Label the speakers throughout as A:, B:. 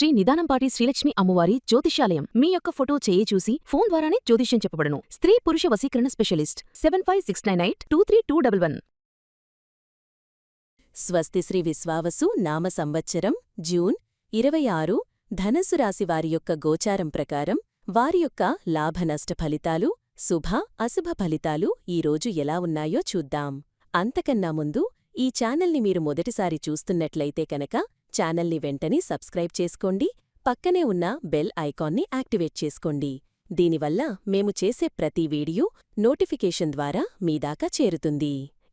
A: శ్రీ నిదానంపాటి శ్రీలక్ష్మి అమ్మవారి జ్యోతిష్యాలయం మీ యొక్క ఫోటో చేయి చూసి ఫోన్ ద్వారానే జ్యోతిష్యం చెప్పబడును. స్త్రీ పురుష వశీకరణ స్పెషలిస్ట్ 75698211.
B: స్వస్తి శ్రీ విశ్వావసు నామ సంవత్సరం జూన్ 26 ధనస్సు రాశి వారి యొక్క గోచారం ప్రకారం వారి యొక్క లాభనష్ట ఫలితాలు, శుభ అశుభ ఫలితాలు ఈరోజు ఎలా ఉన్నాయో చూద్దాం. అంతకన్నా ముందు ఈ ఛానల్ని మీరు మొదటిసారి చూస్తున్నట్లయితే కనుక ఛానల్ని వెంటనే సబ్స్క్రైబ్ చేసుకోండి, పక్కనే ఉన్న బెల్ ఐకాన్ని యాక్టివేట్ చేసుకోండి. దీనివల్ల మేము చేసే ప్రతి వీడియో నోటిఫికేషన్ ద్వారా మీదాకా చేరుతుంది.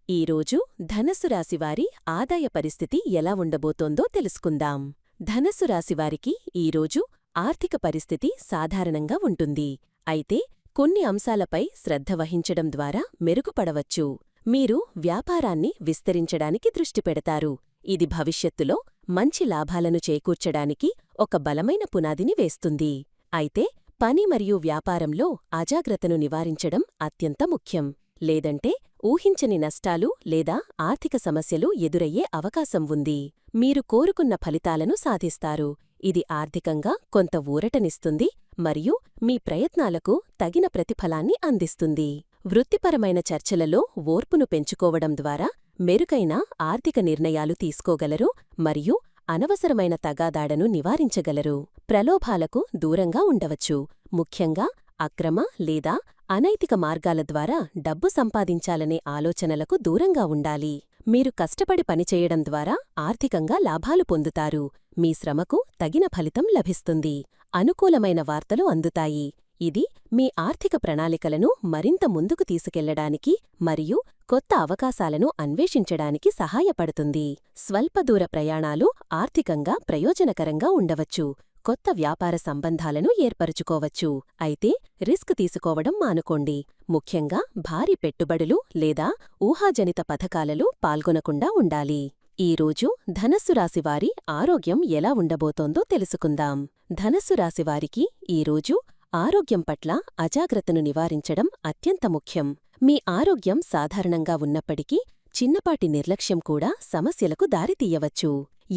B: ఈరోజు ధనస్సు రాశివారి ఆదాయ పరిస్థితి ఎలా ఉండబోతోందో తెలుసుకుందాం. ధనస్సు రాశివారికి ఈరోజు ఆర్థిక పరిస్థితి సాధారణంగా ఉంటుంది. అయితే కొన్ని అంశాలపై శ్రద్ధ వహించడం ద్వారా మెరుగుపడవచ్చు. మీరు వ్యాపారాన్ని విస్తరించడానికి దృష్టి పెడతారు. ఇది భవిష్యత్తులో మంచి లాభాలను చేకూర్చడానికి ఒక బలమైన పునాదిని వేస్తుంది. అయితే పని మరియు వ్యాపారంలో అజాగ్రత్తను నివారించడం అత్యంత ముఖ్యం. లేదంటే ఊహించని నష్టాలు లేదా ఆర్థిక సమస్యలు ఎదురయ్యే అవకాశం ఉంది. మీరు కోరుకున్న ఫలితాలను సాధిస్తారు. ఇది ఆర్థికంగా కొంత ఊరటనిస్తుంది మరియు మీ ప్రయత్నాలకు తగిన ప్రతిఫలాన్ని అందిస్తుంది. వృత్తిపరమైన చర్చలలో ఓర్పును పెంచుకోవడం ద్వారా మెరుగైన ఆర్థిక నిర్ణయాలు తీసుకోగలరు మరియు అనవసరమైన తగాదాడను నివారించగలరు. ప్రలోభాలకు దూరంగా ఉండవచ్చు. ముఖ్యంగా అక్రమ లేదా అనైతిక మార్గాల ద్వారా డబ్బు సంపాదించాలనే ఆలోచనలకు దూరంగా ఉండాలి. మీరు కష్టపడి పనిచేయడం ద్వారా ఆర్థికంగా లాభాలు పొందుతారు. మీ శ్రమకు తగిన ఫలితం లభిస్తుంది. అనుకూలమైన వార్తలు అందుతాయి. ఇది మీ ఆర్థిక ప్రణాళికలను మరింత ముందుకు తీసుకెళ్లడానికి మరియు కొత్త అవకాశాలను అన్వేషించడానికి సహాయపడుతుంది. స్వల్పదూర ప్రయాణాలు ఆర్థికంగా ప్రయోజనకరంగా ఉండవచ్చు. కొత్త వ్యాపార సంబంధాలను ఏర్పరుచుకోవచ్చు. అయితే రిస్క్ తీసుకోవడం మానుకోండి. ముఖ్యంగా భారీ పెట్టుబడులు లేదా ఊహాజనిత పథకాలలో పాల్గొనకుండా ఉండాలి. ఈరోజు ధనస్సు రాశివారి ఆరోగ్యం ఎలా ఉండబోతోందో తెలుసుకుందాం. ధనస్సు రాశివారికి ఈరోజు ఆరోగ్యం పట్ల అజాగ్రత్తను నివారించడం అత్యంత ముఖ్యం. మీ ఆరోగ్యం సాధారణంగా ఉన్నప్పటికీ చిన్నపాటి నిర్లక్ష్యం కూడా సమస్యలకు దారితీయవచ్చు.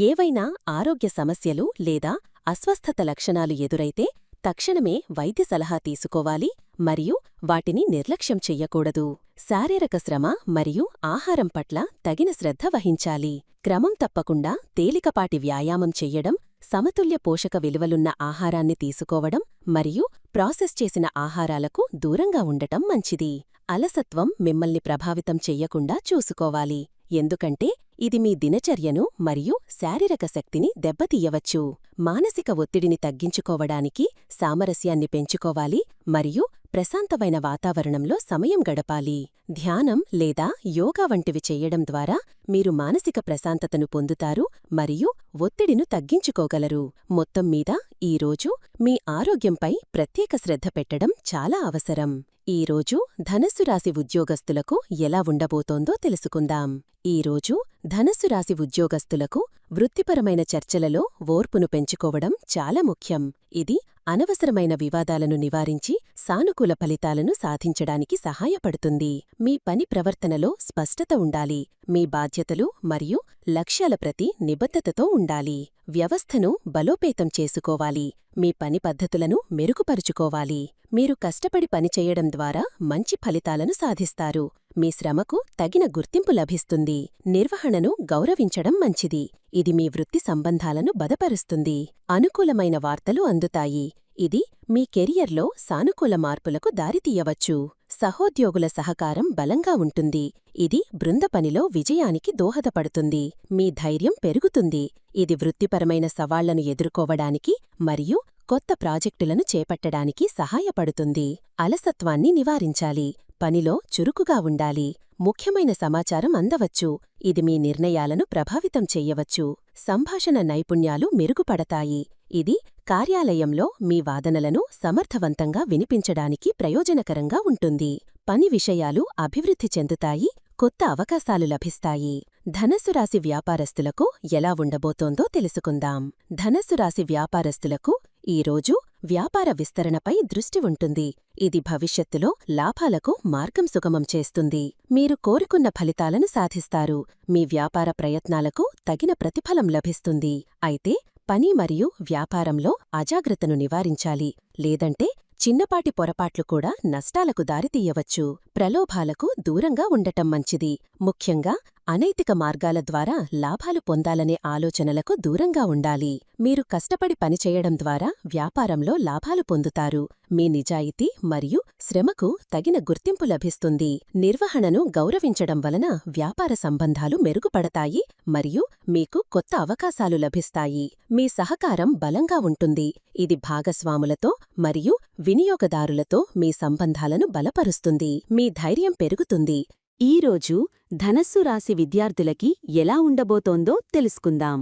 B: ఏవైనా ఆరోగ్య సమస్యలు లేదా అస్వస్థత లక్షణాలు ఎదురైతే తక్షణమే వైద్య సలహా తీసుకోవాలి మరియు వాటిని నిర్లక్ష్యం చెయ్యకూడదు. శారీరక శ్రమ మరియు ఆహారం పట్ల తగిన శ్రద్ధ వహించాలి. క్రమం తప్పకుండా తేలికపాటి వ్యాయామం చెయ్యడం, సమతుల్య పోషక విలువలున్న ఆహారాన్ని తీసుకోవడం మరియు ప్రాసెస్ చేసిన ఆహారాలకు దూరంగా ఉండటం మంచిది. అలసత్వం మిమ్మల్ని ప్రభావితం చెయ్యకుండా చూసుకోవాలి, ఎందుకంటే ఇది మీ దినచర్యను మరియు శారీరక శక్తిని దెబ్బతీయవచ్చు. మానసిక ఒత్తిడిని తగ్గించుకోవడానికి సామరస్యాన్ని పెంచుకోవాలి మరియు ప్రశాంతమైన వాతావరణంలో సమయం గడపాలి. ధ్యానం లేదా యోగా వంటివి చెయ్యడం ద్వారా మీరు మానసిక ప్రశాంతతను పొందుతారు మరియు ఒత్తిడిను తగ్గించుకోగలరు. మొత్తం మీద ఈరోజు మీ ఆరోగ్యంపై ప్రత్యేక శ్రద్ధ పెట్టడం చాలా అవసరం. ఈరోజు ధనస్సు రాశి ఉద్యోగస్తులకు ఎలా ఉండబోతోందో తెలుసుకుందాం. ఈరోజు ధనస్సు రాశి ఉద్యోగస్తులకు వృత్తిపరమైన చర్చలలో ఓర్పును పెంచుకోవడం చాలా ముఖ్యం. ఇది అనవసరమైన వివాదాలను నివారించి సానుకూల ఫలితాలను సాధించడానికి సహాయపడుతుంది. మీ పని ప్రవర్తనలో స్పష్టత ఉండాలి. మీ బాధ్యతలు మరియు లక్ష్యాల ప్రతి నిబద్ధతతో ఉండాలి. వ్యవస్థను బలోపేతం చేసుకోవాలి. మీ పని పద్ధతులను మెరుగుపరుచుకోవాలి. మీరు కష్టపడి పనిచేయడం ద్వారా మంచి ఫలితాలను సాధిస్తారు. మీ శ్రమకు తగిన గుర్తింపు లభిస్తుంది. నిర్వహణను గౌరవించడం మంచిది. ఇది మీ వృత్తి సంబంధాలను బలపరుస్తుంది. అనుకూలమైన వార్తలు అందుతాయి. ఇది మీ కెరియర్లో సానుకూల మార్పులకు దారితీయవచ్చు. సహోద్యోగుల సహకారం బలంగా ఉంటుంది. ఇది బృంద పనిలో విజయానికి దోహదపడుతుంది. మీ ధైర్యం పెరుగుతుంది. ఇది వృత్తిపరమైన సవాళ్లను ఎదుర్కోవడానికి మరియు కొత్త ప్రాజెక్టులను చేపట్టడానికి సహాయపడుతుంది. అలసత్వాన్ని నివారించాలి. పనిలో చురుకుగా ఉండాలి. ముఖ్యమైన సమాచారం అందవచ్చు. ఇది మీ నిర్ణయాలను ప్రభావితం చెయ్యవచ్చు. సంభాషణ నైపుణ్యాలు మెరుగుపడతాయి. ఇది కార్యాలయంలో మీ వాదనలను సమర్థవంతంగా వినిపించడానికి ప్రయోజనకరంగా ఉంటుంది. పని విషయాలు అభివృద్ధి చెందుతాయి. కొత్త అవకాశాలు లభిస్తాయి. ధనస్సు రాశి వ్యాపారస్తులకు ఎలా ఉండబోతోందో తెలుసుకుందాం. ధనస్సు రాశి వ్యాపారస్తులకు ఈరోజు వ్యాపార విస్తరణపై దృష్టి ఉంటుంది. ఇది భవిష్యత్తులో లాభాలకు మార్గం సుగమం చేస్తుంది. మీరు కోరుకున్న ఫలితాలను సాధిస్తారు. మీ వ్యాపార ప్రయత్నాలకు తగిన ప్రతిఫలం లభిస్తుంది. అయితే పని మరియు వ్యాపారంలో అజాగ్రత్తను నివారించాలి, లేదంటే చిన్నపాటి పొరపాట్లు కూడా నష్టాలకు దారితీయవచ్చు. ప్రలోభాలకు దూరంగా ఉండటం మంచిది. ముఖ్యంగా అనైతిక మార్గాల ద్వారా లాభాలు పొందాలనే ఆలోచనలకు దూరంగా ఉండాలి. మీరు కష్టపడి పనిచేయడం ద్వారా వ్యాపారంలో లాభాలు పొందుతారు. మీ నిజాయితీ మరియు శ్రమకు తగిన గుర్తింపు లభిస్తుంది. నిర్వహణను గౌరవించడం వలన వ్యాపార సంబంధాలు మెరుగుపడతాయి మరియు మీకు కొత్త అవకాశాలు లభిస్తాయి. మీ సహకారం బలంగా ఉంటుంది. ఇది భాగస్వాములతో మరియు వినియోగదారులతో మీ సంబంధాలను బలపరుస్తుంది. మీ ధైర్యం పెరుగుతుంది.
C: ఈరోజు ధనస్సు రాశి విద్యార్థులకి ఎలా ఉండబోతోందో తెలుసుకుందాం.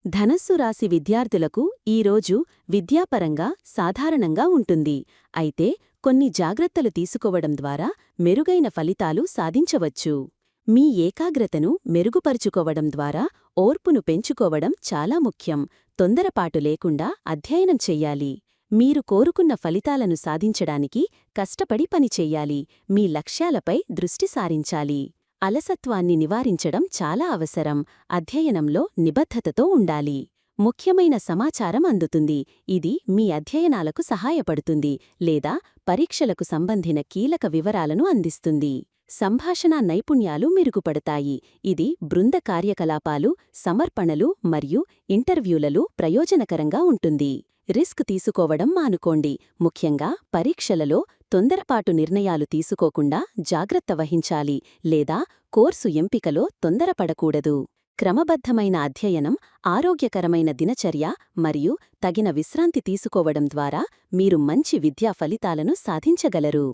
C: ధనస్సు రాశి విద్యార్థులకు ఈరోజు విద్యాపరంగా సాధారణంగా ఉంటుంది. అయితే కొన్ని జాగ్రత్తలు తీసుకోవడం ద్వారా మెరుగైన ఫలితాలు సాధించవచ్చు. మీ ఏకాగ్రతను మెరుగుపరుచుకోవడం ద్వారా ఓర్పును పెంచుకోవడం చాలా ముఖ్యం. తొందరపాటు లేకుండా అధ్యయనం చెయ్యాలి. మీరు కోరుకున్న ఫలితాలను సాధించడానికి కష్టపడి పనిచెయ్యాలి. మీ లక్ష్యాలపై దృష్టి సారించాలి. అలసత్వాన్ని నివారించడం చాలా అవసరం. అధ్యయనంలో నిబద్ధతతో ఉండాలి. ముఖ్యమైన సమాచారం అందుతుంది. ఇది మీ అధ్యయనాలకు సహాయపడుతుంది లేదా పరీక్షలకు సంబంధిన కీలక వివరాలను అందిస్తుంది. సంభాషణా నైపుణ్యాలు మెరుగుపడతాయి. ఇది బృంద కార్యకలాపాలు, సమర్పణలు మరియు ఇంటర్వ్యూలలో ప్రయోజనకరంగా ఉంటుంది. రిస్క్ తీసుకోవడం మానుకోండి. ముఖ్యంగా పరీక్షలలో తొందరపాటు నిర్ణయాలు తీసుకోకుండా జాగ్రత్త వహించాలి లేదా కోర్సు ఎంపికలో తొందరపడకూడదు. క్రమబద్ధమైన అధ్యయనం, ఆరోగ్యకరమైన దినచర్య మరియు తగిన విశ్రాంతి తీసుకోవడం ద్వారా మీరు మంచి విద్యా ఫలితాలను సాధించగలరు.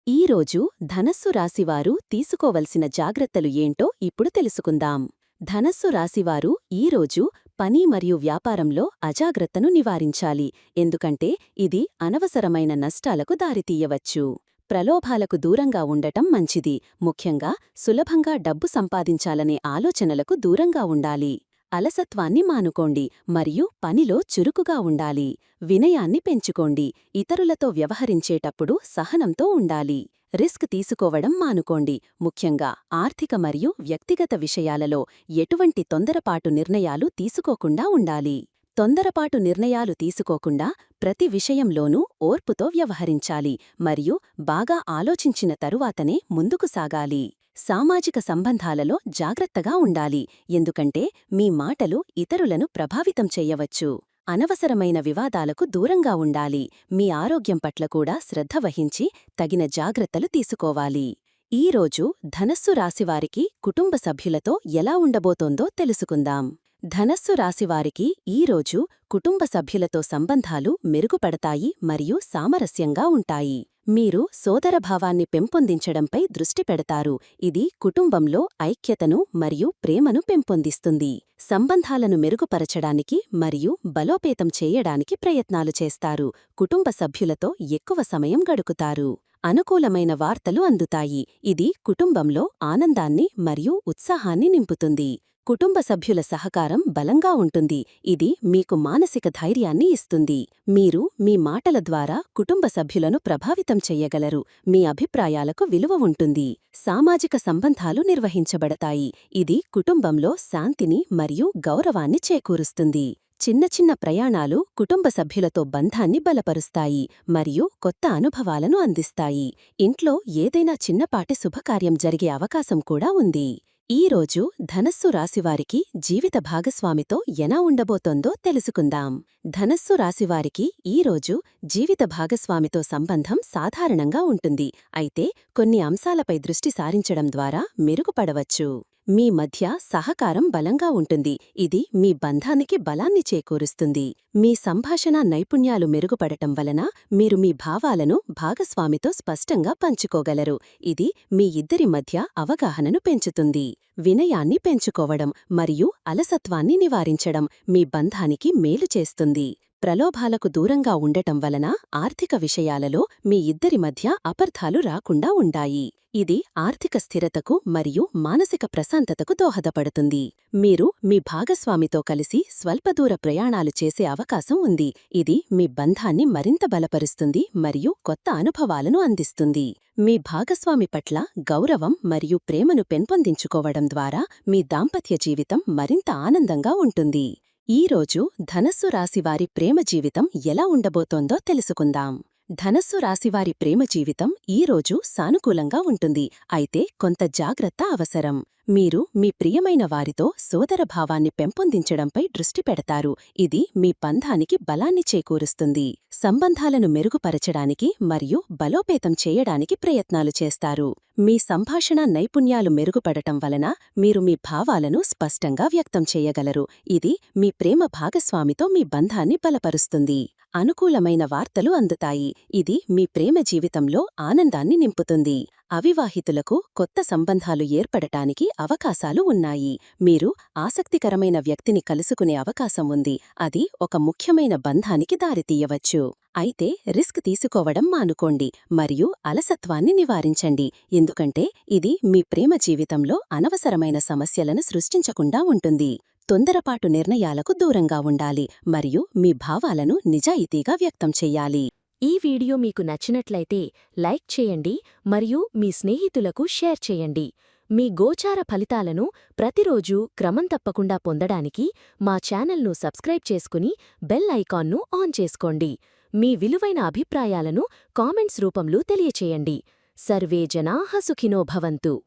C: ఈరోజు ధనస్సు రాశివారు తీసుకోవలసిన జాగ్రత్తలు ఏంటో ఇప్పుడు తెలుసుకుందాం. ధనస్సు రాశివారు ఈరోజు పని మరియు వ్యాపారంలో అజాగ్రత్తను నివారించాలి, ఎందుకంటే ఇది అనవసరమైన నష్టాలకు దారితీయవచ్చు. ప్రలోభాలకు దూరంగా ఉండటం మంచిది. ముఖ్యంగా సులభంగా డబ్బు సంపాదించాలనే ఆలోచనలకు దూరంగా ఉండాలి. అలసత్వాన్ని మానుకోండి మరియు పనిలో చురుకుగా ఉండాలి. వినయాన్ని పెంచుకోండి. ఇతరులతో వ్యవహరించేటప్పుడు సహనంతో ఉండాలి. రిస్క్ తీసుకోవడం మానుకోండి. ముఖ్యంగా ఆర్థిక మరియు వ్యక్తిగత విషయాలలో ఎటువంటి తొందరపాటు నిర్ణయాలు తీసుకోకుండా ఉండాలి. తొందరపాటు నిర్ణయాలు తీసుకోకుండా ప్రతి విషయంలోనూ ఓర్పుతో వ్యవహరించాలి మరియు బాగా ఆలోచించిన తరువాతనే ముందుకు సాగాలి. సామాజిక సంబంధాలలో జాగ్రత్తగా ఉండాలి, ఎందుకంటే మీ మాటలు ఇతరులను ప్రభావితం చెయ్యవచ్చు. అనవసరమైన వివాదాలకు దూరంగా ఉండాలి. మీ ఆరోగ్యం పట్ల కూడా శ్రద్ధ వహించి తగిన జాగ్రత్తలు తీసుకోవాలి. ఈరోజు ధనస్సు రాశివారికి కుటుంబ సభ్యులతో ఎలా ఉండబోతోందో తెలుసుకుందాం. ధనస్సు రాశివారికి ఈరోజు కుటుంబ సభ్యులతో సంబంధాలు మెరుగుపడతాయి మరియు సామరస్యంగా ఉంటాయి. మీరు సోదరభావాన్ని పెంపొందించడంపై దృష్టి పెడతారు. ఇది కుటుంబంలో ఐక్యతను మరియు ప్రేమను పెంపొందిస్తుంది. సంబంధాలను మెరుగుపరచడానికి మరియు బలోపేతం చేయడానికి ప్రయత్నాలు చేస్తారు. కుటుంబ సభ్యులతో ఎక్కువ సమయం గడుపుతారు. అనుకూలమైన వార్తలు అందుతాయి. ఇది కుటుంబంలో ఆనందాన్ని మరియు ఉత్సాహాన్ని నింపుతుంది. కుటుంబ సభ్యుల సహకారం బలంగా ఉంటుంది. ఇది మీకు మానసిక ధైర్యాన్ని ఇస్తుంది. మీరు మీ మాటల ద్వారా కుటుంబ సభ్యులను ప్రభావితం చెయ్యగలరు. మీ అభిప్రాయాలకు విలువ ఉంటుంది. సామాజిక సంబంధాలు నిర్వహించబడతాయి. ఇది కుటుంబంలో శాంతిని మరియు గౌరవాన్ని చేకూరుస్తుంది. చిన్న చిన్న ప్రయాణాలు కుటుంబ సభ్యులతో బంధాన్ని బలపరుస్తాయి మరియు కొత్త అనుభవాలను అందిస్తాయి. ఇంట్లో ఏదైనా చిన్నపాటి శుభకార్యం జరిగే అవకాశం కూడా ఉంది. ఈరోజు ధనస్సు రాశివారికి జీవిత భాగస్వామితో ఎలా ఉండబోతోందో తెలుసుకుందాం. ధనస్సు రాశివారికి ఈరోజు జీవిత భాగస్వామితో సంబంధం సాధారణంగా ఉంటుంది. అయితే కొన్ని అంశాలపై దృష్టి సారించడం ద్వారా మెరుగుపడవచ్చు. మీ మధ్య సహకారం బలంగా ఉంటుంది. ఇది మీ బంధానికి బలాన్ని చేకూరుస్తుంది. మీ సంభాషణ నైపుణ్యాలు మెరుగుపడటం వలన మీరు మీ భావాలను భాగస్వామితో స్పష్టంగా పంచుకోగలరు. ఇది మీ ఇద్దరి మధ్య అవగాహనను పెంచుతుంది. వినయాన్ని పెంచుకోవడం మరియు అలసత్వాన్ని నివారించడం మీ బంధానికి మేలు చేస్తుంది. ప్రలోభాలకు దూరంగా ఉండటం వలన ఆర్థిక విషయాలలో మీ ఇద్దరి మధ్య అపార్థాలు రాకుండా ఉంటాయి. ఇది ఆర్థిక స్థిరతకు మరియు మానసిక ప్రశాంతతకు దోహదపడుతుంది. మీరు మీ భాగస్వామితో కలిసి స్వల్పదూర ప్రయాణాలు చేసే అవకాశం ఉంది. ఇది మీ బంధాన్ని మరింత బలపరుస్తుంది మరియు కొత్త అనుభవాలను అందిస్తుంది. మీ భాగస్వామి పట్ల గౌరవం మరియు ప్రేమను పెంపొందించుకోవడం ద్వారా మీ దాంపత్య జీవితం మరింత ఆనందంగా ఉంటుంది. ఈరోజు ధనస్సు రాశివారి ప్రేమ జీవితం ఎలా ఉండబోతోందో తెలుసుకుందాం. ధనస్సు రాశివారి ప్రేమ జీవితం ఈరోజు సానుకూలంగా ఉంటుంది. అయితే కొంత జాగ్రత్త అవసరం. మీరు మీ ప్రియమైన వారితో సోదరభావాన్ని పెంపొందించడంపై దృష్టి పెడతారు. ఇది మీ బంధానికి బలాన్ని చేకూరుస్తుంది. సంబంధాలను మెరుగుపరచడానికి మరియు బలోపేతం చేయడానికి ప్రయత్నాలు చేస్తారు. మీ సంభాషణ నైపుణ్యాలు మెరుగుపడటం వలన మీరు మీ భావాలను స్పష్టంగా వ్యక్తం చేయగలరు. ఇది మీ ప్రేమ భాగస్వామితో మీ బంధాన్ని బలపరుస్తుంది. అనుకూలమైన వార్తలు అందుతాయి. ఇది మీ ప్రేమ జీవితంలో ఆనందాన్ని నింపుతుంది. అవివాహితులకు కొత్త సంబంధాలు ఏర్పడటానికి అవకాశాలు ఉన్నాయి. మీరు ఆసక్తికరమైన వ్యక్తిని కలుసుకునే అవకాశం ఉంది. అది ఒక ముఖ్యమైన బంధానికి దారితీయవచ్చు. అయితే రిస్క్ తీసుకోవడం మానుకోండి మరియు అలసత్వాన్ని నివారించండి. ఎందుకంటే ఇది మీ ప్రేమ జీవితంలో అనవసరమైన సమస్యలను సృష్టించకుండా ఉంటుంది. తొందరపాటు నిర్ణయాలకు దూరంగా ఉండాలి మరియు మీ భావాలను నిజాయితీగా వ్యక్తం చెయ్యాలి.
B: ఈ వీడియో మీకు నచ్చినట్లయితే లైక్ చేయండి మరియు మీ స్నేహితులకు షేర్ చేయండి. మీ గోచార ఫలితాలను ప్రతిరోజూ క్రమం తప్పకుండా పొందడానికి మా ఛానల్ను సబ్స్క్రైబ్ చేసుకుని బెల్ ఐకాన్ను ఆన్ చేసుకోండి. మీ విలువైన అభిప్రాయాలను కామెంట్స్ రూపంలో తెలియచేయండి. సర్వే జనాః సుఖినో భవంతు.